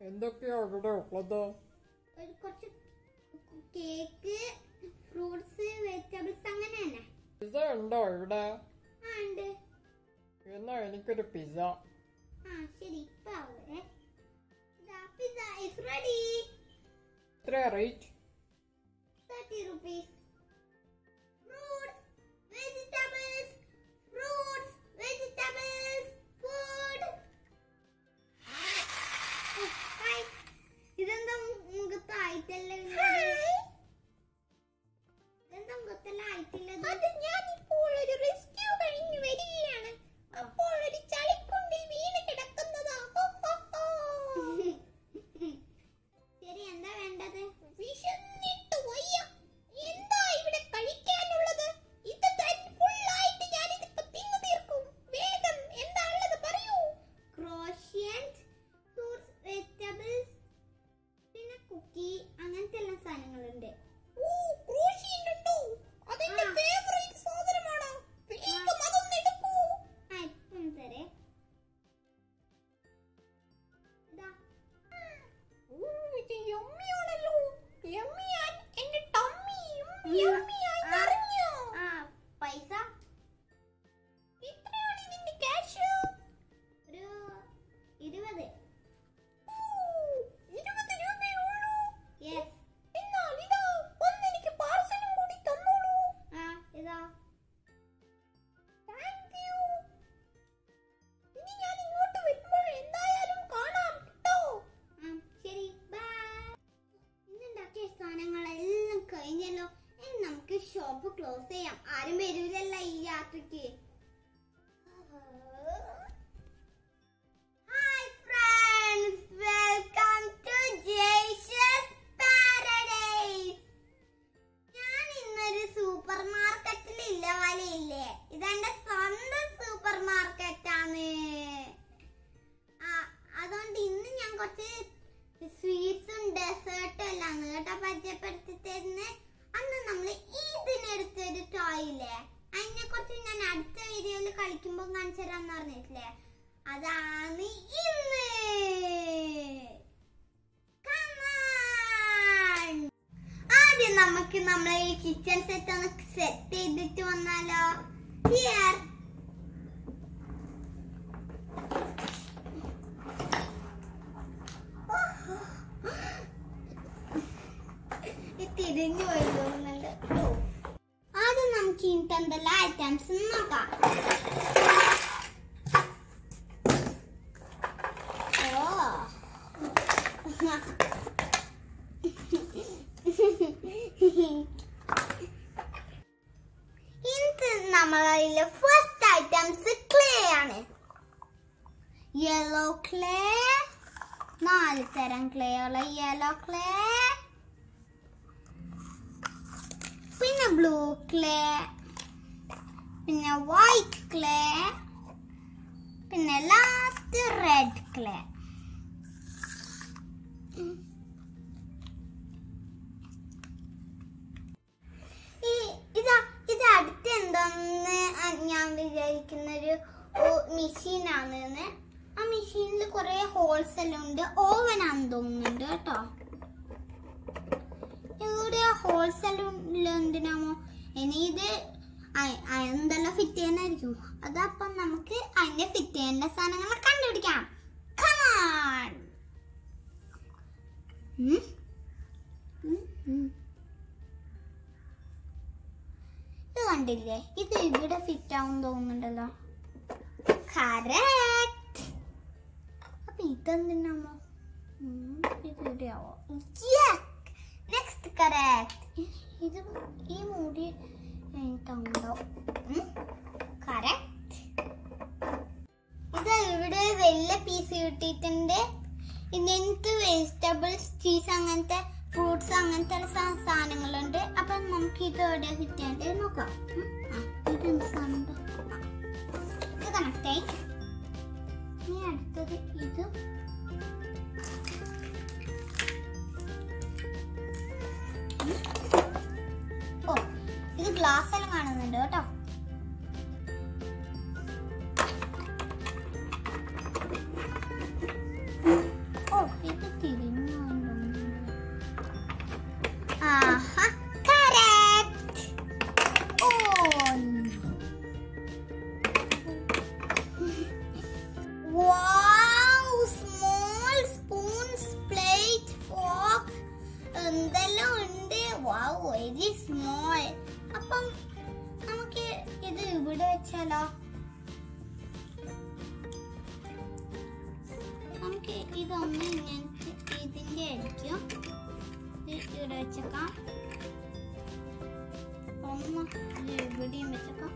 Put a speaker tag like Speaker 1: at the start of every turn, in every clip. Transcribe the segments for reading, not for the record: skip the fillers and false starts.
Speaker 1: എന്തൊക്കെയാ ഇവിടെ ഉള്ളത്?
Speaker 2: കുറച്ച് കേക്ക്, ഫ്രൂട്ട്സ്, വെജിറ്റബിൾസ് അങ്ങനെ തന്നെ.
Speaker 1: പിസ്സ ഉണ്ടോ ഇവിടെ?
Speaker 2: ഉണ്ട്.
Speaker 1: എന്നാ എനിക്കൊരു പിസ്സ.
Speaker 2: ശരി, ഇപ്പൊ ആവേ. Pizza is ready.
Speaker 1: എത്ര rate?
Speaker 2: 30 rupees. Fruits, vegetables, fruits, vegetables, food. Hi. ഇതെന്താ മുഖത്തായിട്ടല്ലേ? ഇതെന്താ മുഖത്തെല്ലായിട്ടില്ലത്? അത് ഞാനിപ്പോൾ ഒരു റെസ്ക്യൂ കഴിഞ്ഞു വരികയാണ്. അപ്പോൾ ഒരു ചളിക്കുണ്ടിൽ വീണ് കിടക്കുന്നതാ. ശരി, എന്താ വേണ്ടത്? വിശന്നിട്ട് വയ്യ. എന്താ ഇവിടെ കഴിക്കാനുള്ളത്? ഇത് ഫുള്ളായിട്ട് ഞാനിതിപ്പോ തിന്നു തീർക്കും. വേഗം എന്താ ഉള്ളത് പറയൂ. ക്രോഷ്യൻസ്, ഫ്രൂട്ട്സ്, വെജിറ്റബിൾസ്, പിന്നെ കുക്കി, അങ്ങനത്തെ എല്ലാ സാധനങ്ങളുണ്ട്. ക്രോഷ്യൻറ്റുണ്ടോ? അതെന്റെ ഫേവറേറ്റ് സാധനമാണ്. വേഗം അതൊന്ന് എടുക്കൂ. ഇപ്പം തരേ. ഇത് യമ്മിയാണല്ലോ. യമ്മിയാൻ എന്റെ ടമ്മി യമ്മിയായി നിറഞ്ഞു. പൈസ എത്രയാണ് ഇതിന്റെ ക്യാഷ്? ഒരു 20. 20 രൂപയുള്ളൂ? യെസ്. എന്നാൽ ഇതാ ഒന്നെനിക്ക് പാർസലും കൂടി തന്നോളൂ. ഇതാ. Thank you. ഇനി ഞാൻ ഇങ്ങോട്ട് വരുമ്പോൾ എന്തായാലും കാണാം കേട്ടോ. ശരി, ബൈ. ഇന്നുണ്ടാക്കിയ സാധനങ്ങളെല്ലാം കഴിഞ്ഞല്ലോ. ഇനി നമുക്ക് ഷോപ്പ് ക്ലോസ് ചെയ്യാം. ആരും വരൂലല്ല ഈ യാത്രക്ക്. Hi friends, welcome to Jaisha's paradise. ഞാൻ ഇന്നൊരു സൂപ്പർ മാർക്കറ്റിലില്ല വലയില്ലേ. ഇതെന്റെ സ്വന്തം സൂപ്പർ മാർക്കറ്റാണ്. അതുകൊണ്ട് ഇന്ന് ഞാൻ കുറച്ച് സ്വീറ്റ്സും ഡെസേർട്ടും എല്ലാം കേട്ടോ പരിചയപ്പെടുത്തി തരുന്നത്. അന്ന് നമ്മള് ഇതിനെടുത്തൊരു ടോയ് ഇല്ലേ, അതിനെ കുറിച്ച് ഞാൻ അടുത്ത വീഡിയോയിൽ കളിക്കുമ്പോൾ കാണിച്ചു തരാന്ന് പറഞ്ഞിട്ടില്ലേ, അതാണ് ഇന്ന്. ആദ്യം നമുക്ക് നമ്മളെ ഈ കിച്ചൺ സെറ്റ് ഒന്ന് സെറ്റ് ചെയ്തിട്ട് വന്നാലോ. ഹിയർ. തിരിഞ്ഞു പോയി തോന്നുന്നുണ്ട്. ആദ്യം നമുക്ക് ഇന്നത്തെ എന്തെല്ലാം ഐറ്റംസ് നോക്കാം. ഇന്നത്തെ നമ്മളെ ഫസ്റ്റ് ഐറ്റംസ് ക്ലേ ആണ്. യെല്ലോ ക്ലേ, 4 തരം ക്ലേ ഉള്ള യെല്ലോ ക്ലേ, പിന്നെ ബ്ലൂ ക്ലേ, പിന്നെ വൈറ്റ് ക്ലേ, പിന്നെ ലാസ്റ്റ് റെഡ് ക്ലേ. ഇത് അടുത്ത് എന്തോന്ന് ഞാൻ വിചാരിക്കുന്നൊരു മെഷീനാണ്. ആ മെഷീനിൽ കുറെ ഹോൾസ് എല്ലാം ഉണ്ട്. ഓവൻ ആണെന്ന് തോന്നുന്നുണ്ട് കേട്ടോ. ഇവിടെ ഹോൾസ് എല്ലാം എന്തിനാമോ ഇനി ഇത് എന്തെല്ലാം ഫിറ്റ് ചെയ്യാനായിരിക്കും. അതപ്പം നമുക്ക് അതിന്റെ ഫിറ്റ് ചെയ്യേണ്ട സാധനങ്ങൾ കണ്ടുപിടിക്കാം. ഇത് കണ്ടില്ലേ, ഇത് ഇവിടെ ഫിറ്റ് ആവും തോന്നുന്നുണ്ടല്ലോ. കറക്റ്റ്. അപ്പൊ ഇതെന്തിനാമോ ഇത് ഇവിടെയാവോ? Next correct. ഇത് ഈ മൂടി ഉണ്ടോ? കറക്റ്റ്. ഇത് ഇവിടെ വലിയ പീസ് കിട്ടിയിട്ടുണ്ട്. ഇതിനകത്ത് വെജിറ്റബിൾസ്, ചീസ്, അങ്ങനത്തെ ഫ്രൂട്ട്സ്, അങ്ങനത്തെ സാധനങ്ങളുണ്ട്. അപ്പൊ നമുക്ക് ഇത് എവിടെ കിട്ടിയാണ്ട് നോക്കാം. ഇതെന്ത് സാധനം? ഇത് കണക്റ്റായി. ഇനി അടുത്തത് ഇത്. ഇത് ഗ്ലാസ് എല്ലാം കാണുന്നുണ്ട് കേട്ടോ. ഇത് നമുക്ക് ഇതൊന്ന് ഇങ്ങനത്തെ ഇതിന്റെ ആയിരിക്കും. ഇത് ഇവിടെ വെച്ചേക്കാം. ഒന്ന് ഇവിടെയും വെച്ചേക്കാം.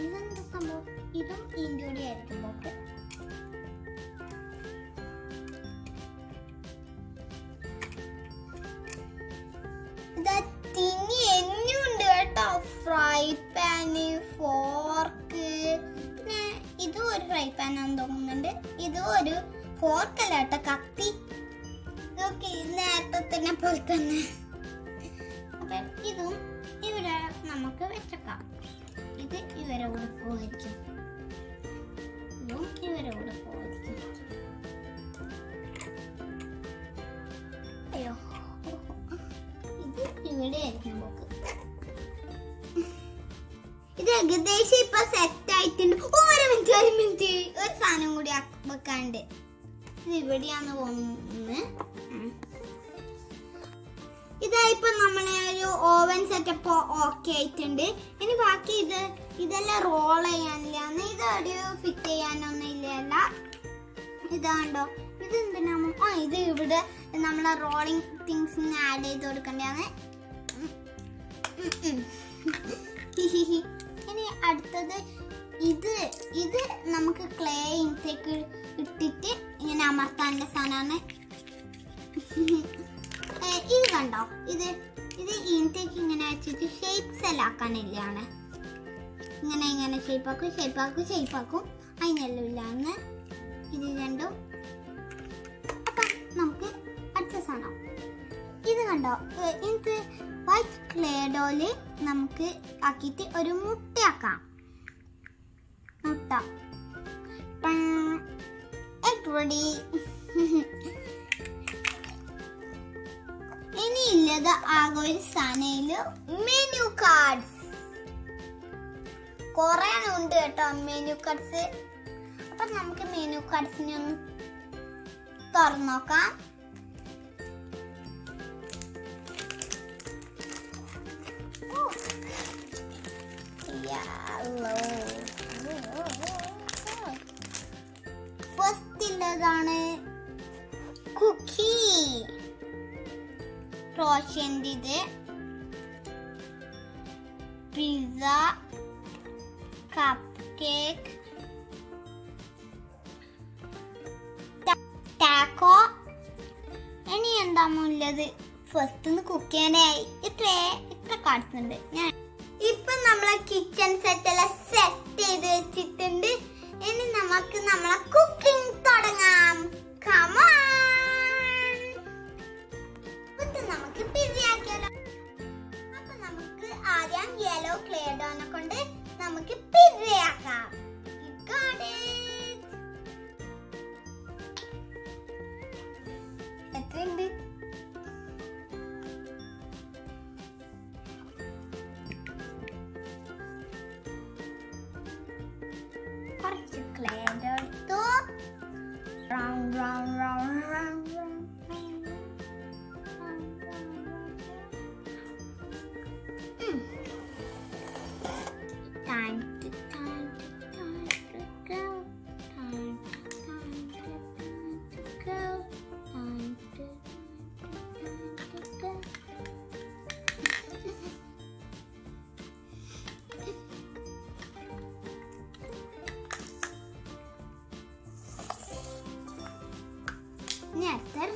Speaker 2: ഇതെന്താ സംഭവം? ഇതും ഇതിന്റെ കൂടെ ആയിരിക്കും ബോക്ക്. തിങ്ങി എന്നുണ്ട് കേട്ടോ. ഫ്രൈ പാന്, ഫോർക്ക്, പിന്നെ ഇതും ഒരു ഫ്രൈ പാൻ ആണെന്ന് തോന്നുന്നുണ്ട്. ഇതും ഒരു ഫോർക്കല്ല കേട്ടോ, കത്തി. ഇതൊക്കെ നേരത്തെ തന്നെ പോലെ തന്നെ. അപ്പൊ ഇതും ഇവിടെ നമുക്ക് വെച്ചേക്കാം. ഇത് ഇവരെ കൂടെ പോയിരിക്കും. ഇതും ഇവരെ കൂടെ പോയിരിക്കും. അയ്യോ, ഇവിടെ ആയിരിക്കും ബോക്ക്. ഇത് ഏകദേശം ഇപ്പൊ സെറ്റ് ആയിട്ടുണ്ട്. ഒരു മിനിറ്റ് ഒരു സാധനം കൂടി വെക്കാണ്ട്. ഇത് ഇവിടെയാന്ന് തോന്നുന്നു. ഇതായിപ്പോ നമ്മളെ ഒരു ഓവൻ സെറ്റപ്പ് ഓക്കെ ആയിട്ടുണ്ട്. ഇനി ബാക്കി ഇതെല്ലാം റോൾ ചെയ്യാനില്ല, ഇത് ഫിറ്റ് ചെയ്യാനൊന്നും ഇല്ല. ഇതാണ്ടോ, ഇത് എന്തിനാ? ഇത് ഇവിടെ നമ്മളെ റോളിംഗ് തിങ്സ് ആഡ് ചെയ്ത് കൊടുക്കേണ്ടതാണ്. ഇനി അടുത്തത് ഇത് നമുക്ക് ക്ലേ ഇൻതേക്ക് ഇട്ടിട്ട് ഇങ്ങനെ അമർത്താനുള്ള സാധനമാണ്. ഇത് കണ്ടോ, ഇത് ഇൻതേക്ക് ഇങ്ങനെ വെച്ചിട്ട് ഷേപ്സ് എല്ലാം ആക്കാനില്ലാണ്. ഇങ്ങനെ ഷേപ്പാക്കും അതിനെല്ലാം ഇല്ലാന്ന്. ഇത് രണ്ടും. അപ്പൊ നമുക്ക് അടുത്ത സാധനം ഇത് കണ്ടോ, ഇത് വൈറ്റ് ക്ലേ ഡോല് നമുക്ക് ആക്കിയിട്ട് ഒരു മുട്ടയാക്കാം. മുട്ട എഗ് റെഡി. ഇനിയുള്ളത് ആകെ ഒരു സാധനയില് മെനു കാർഡ്സ്. കൊറേ ഉണ്ട് കേട്ടോ മെനു കാർഡ്സ്. അപ്പൊ നമുക്ക് മെനു കാർഡ്സിനെ ഒന്ന് തുറന്നു നോക്കാം. ഫസ്റ്റിലതാണ് കുക്കി, റോഷന്റേത്, പിസ്സ, കപ്പ് കേക്ക്, ടാക്കോ. ഇനി എന്താണുള്ളത്? ഫസ്റ്റ് കുക്ക് ചെയ്യാനായി ഇത്ര കാർഡ്സ് ഉണ്ട്. ഇപ്പൊ നമ്മളെ കിച്ചൺ സെറ്റ് എല്ലാം സെറ്റ് ചെയ്ത് വെച്ചിട്ടുണ്ട്. ഇനി നമുക്ക് നമ്മളെ കുക്കിംഗ് തുടങ്ങാം. Come on. ഇത് നമുക്ക് പിരിയാക്കിയാലോ. അപ്പൊ നമുക്ക് ആദ്യം യെല്ലോ ക്ലേ ഡോനെ കൊണ്ട് നമുക്ക് പിരിയാക്കാം. എത്രയുണ്ട്? കുറച്ച് ക്ലേ എടുത്തു. Round round round round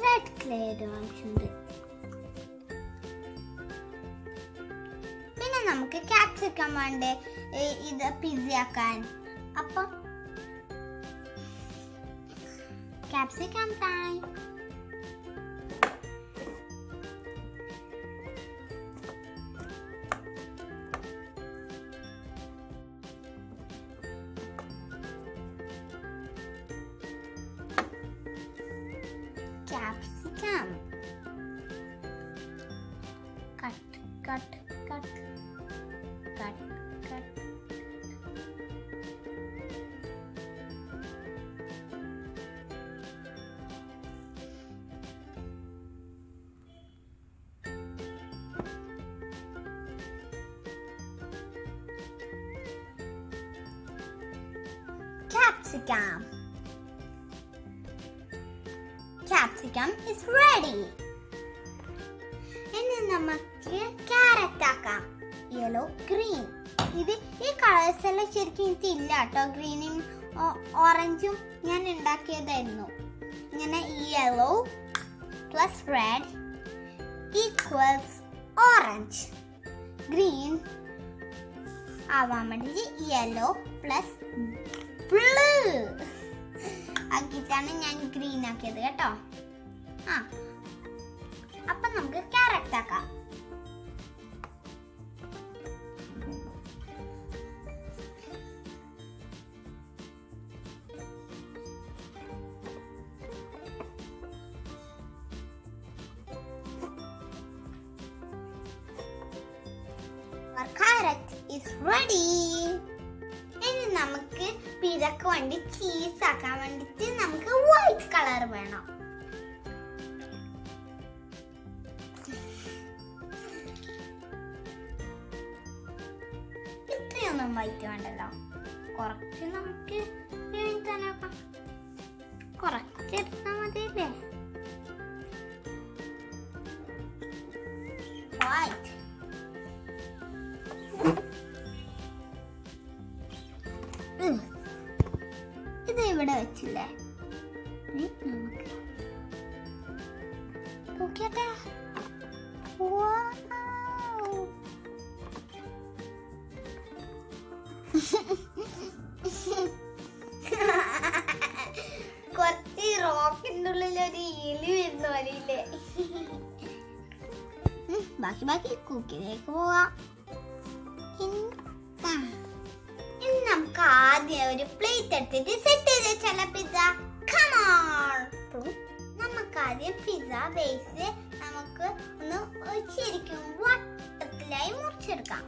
Speaker 2: red clay ആവശ്യമുണ്ട്. പിന്നെ നമുക്ക് ക്യാപ്സിക്കം വേണ്ടേ ഇത് പിസ്സയാക്കാൻ. അപ്പം capsicum time. Capsicum. Cut, cut, cut, cut, cut. Capsicum. capsicum is ready. ഇനി നമുക്ക് carrot ആക്കാം. Yellow, green. ഇത് ഈ കളേഴ്സ് എല്ലാം ശരിക്കും എനിക്ക് ഇല്ല കേട്ടോ. ഗ്രീനും ഓറഞ്ചും ഞാൻ ഉണ്ടാക്കിയതായിരുന്നു. ഇങ്ങനെ yellow plus red equals orange. Green ആവാൻ വേണ്ടി yellow plus blue ആക്കിയിട്ടാണ് ഞാൻ ഗ്രീൻ ആക്കിയത് കേട്ടോ. അപ്പൊ നമുക്ക് ക്യാരറ്റ് ആക്കാം. Our carrot is ready. ഇനി നമുക്ക് പിസക്ക് വേണ്ടി ചീസ് ആക്കാൻ വേണ്ടിട്ട് നമുക്ക് വൈറ്റ് കളർ വേണം. ഇത്രയൊന്നും വൈറ്റ് വേണ്ടല്ലോ, കുറച്ച് നമുക്ക് കുറച്ചെടുത്താൽ മതിയല്ലേ. വൈറ്റ് ഇത് ഇവിടെ വെച്ചില്ലേ, നമുക്ക് നോക്കിയട്ടെ. കുറച്ച് റോക്കിന്റെ ഉള്ളിൽ ഒരു എലി വരുന്ന പോലെയില്ലേ. ബാക്കി കുക്കിലേക്ക് പോവാം. നമുക്ക് ആദ്യം ഒരു പ്ലേറ്റ് എടുത്തിട്ട് സെറ്റ് ചെയ്ത് വെച്ചാലോ പിസ്സ. നമുക്ക് ആദ്യം പിസ്സ ബേസ് നമുക്ക് ഒന്ന് ശരിക്കും വട്ടത്തിലായി മുറിച്ചെടുക്കാം.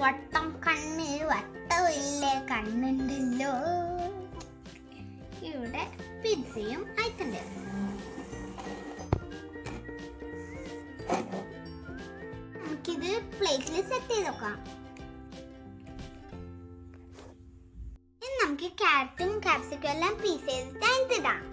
Speaker 2: വട്ടം കണ്ണ് വട്ടമില്ലേ, കണ്ണുണ്ടല്ലോ. ഇവിടെ പിസ്സയും ആയിട്ടുണ്ട്. നമുക്കിത് പ്ലേറ്റിൽ സെറ്റ് ചെയ്ത് നോക്കാം. ഇനി നമുക്ക് ക്യാരറ്റും കാപ്സിക്കും എല്ലാം പീസ് ചെയ്തിട്ട് അതിലിടാം.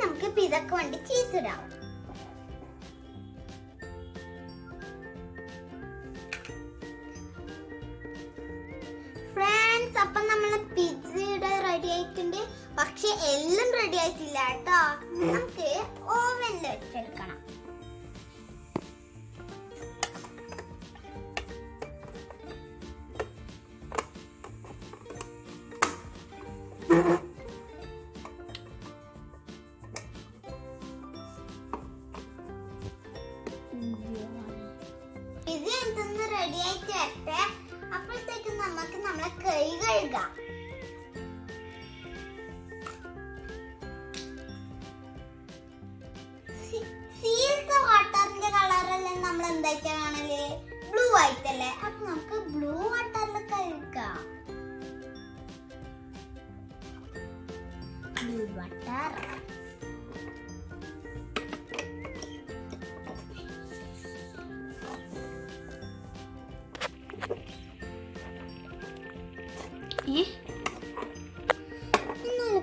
Speaker 2: നമുക്ക് പിസക്ക് വേണ്ടി ചീസ് ഇടാം. ഫ്രണ്ട്സ്, അപ്പൊ നമ്മളെ പിസ്സയുടെ റെഡി ആയിട്ടുണ്ട്. പക്ഷെ എല്ലാം റെഡി ആയിട്ടില്ല കേട്ടോ. നമുക്ക് ഓവനിൽ വെച്ചെടുക്കണം. പിസ്സ എന്തൊന്ന് റെഡി ആയിട്ട് വരട്ടെ. അപ്പോഴത്തേക്കും നമുക്ക് നമ്മളെ കൈ കഴുകാം. സീൽത്ത വാട്ടറിന്റെ കളറല്ലേ നമ്മൾ എന്തായിട്ടാ കാണല്, ബ്ലൂ ആയിട്ടല്ലേ. അപ്പൊ നമുക്ക് ബ്ലൂ വാട്ടറിൽ കഴുകാം. Blue water.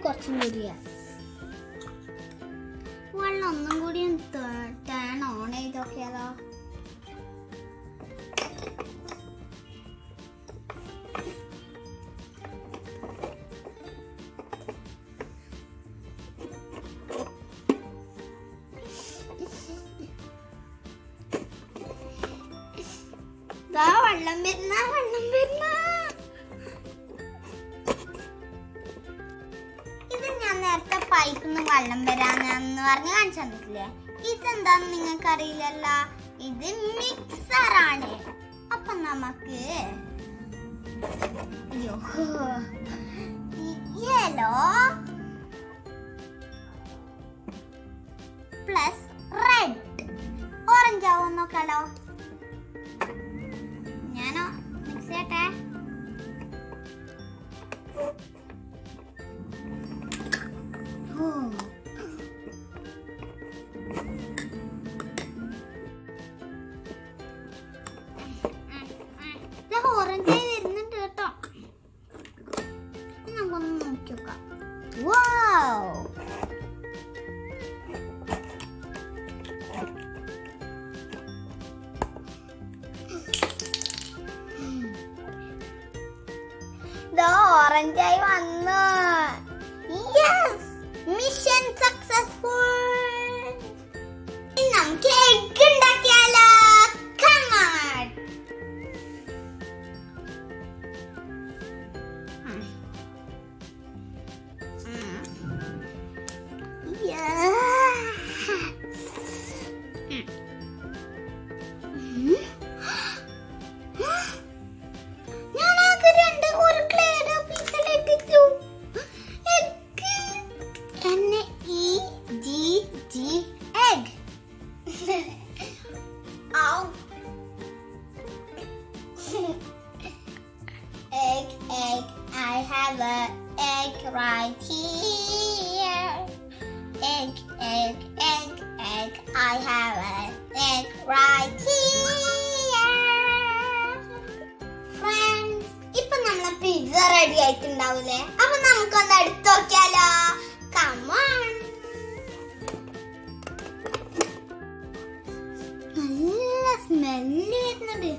Speaker 2: കുറച്ചും കൂടിയാ വെള്ളം ഒന്നും കൂടി ടേൺ ഓൺ ചെയ്ത് നോക്കിയാലോ. വെള്ളം വരുന്ന ഇത് ഞാൻ നേരത്തെ പൈപ്പിൽ നിന്ന് വെള്ളം വരാന്ന് പറഞ്ഞ് കാണിച്ചു തന്നിട്ടില്ലേ. ഇതെന്താന്ന് നിങ്ങൾക്ക് അറിയില്ലല്ലോ. ഇത് മിക്സർ ആണ്. അപ്പൊ നമുക്ക് യെല്ലോ പ്ലസ് റെഡ് ഓറഞ്ച് ആവും നോക്കാലോ. ഞാനോ മിക്സ് ചെയ്യട്ടെ. ഓറഞ്ച് വരുന്നുണ്ട് കേട്ടോ. നമുക്കൊന്ന് നോക്കി നോക്കാം. വൗ, ഓറഞ്ചായി വന്നു. Yes, mission successful. നമുക്ക് എഗ് ഉണ്ടാക്കിയാലോ? Come on. Egg. I have an egg right here. Egg. I have an egg right here. Friends, ഇപ്പൊ നമ്മളെ പിസ്സ റെഡി ആയിട്ടുണ്ടാവൂലേ? അപ്പൊ നമുക്കൊന്ന് എടുത്തു നോക്കിയാലോ? Come on. നല്ല സ്മെല്ല് വരുന്നുണ്ട്.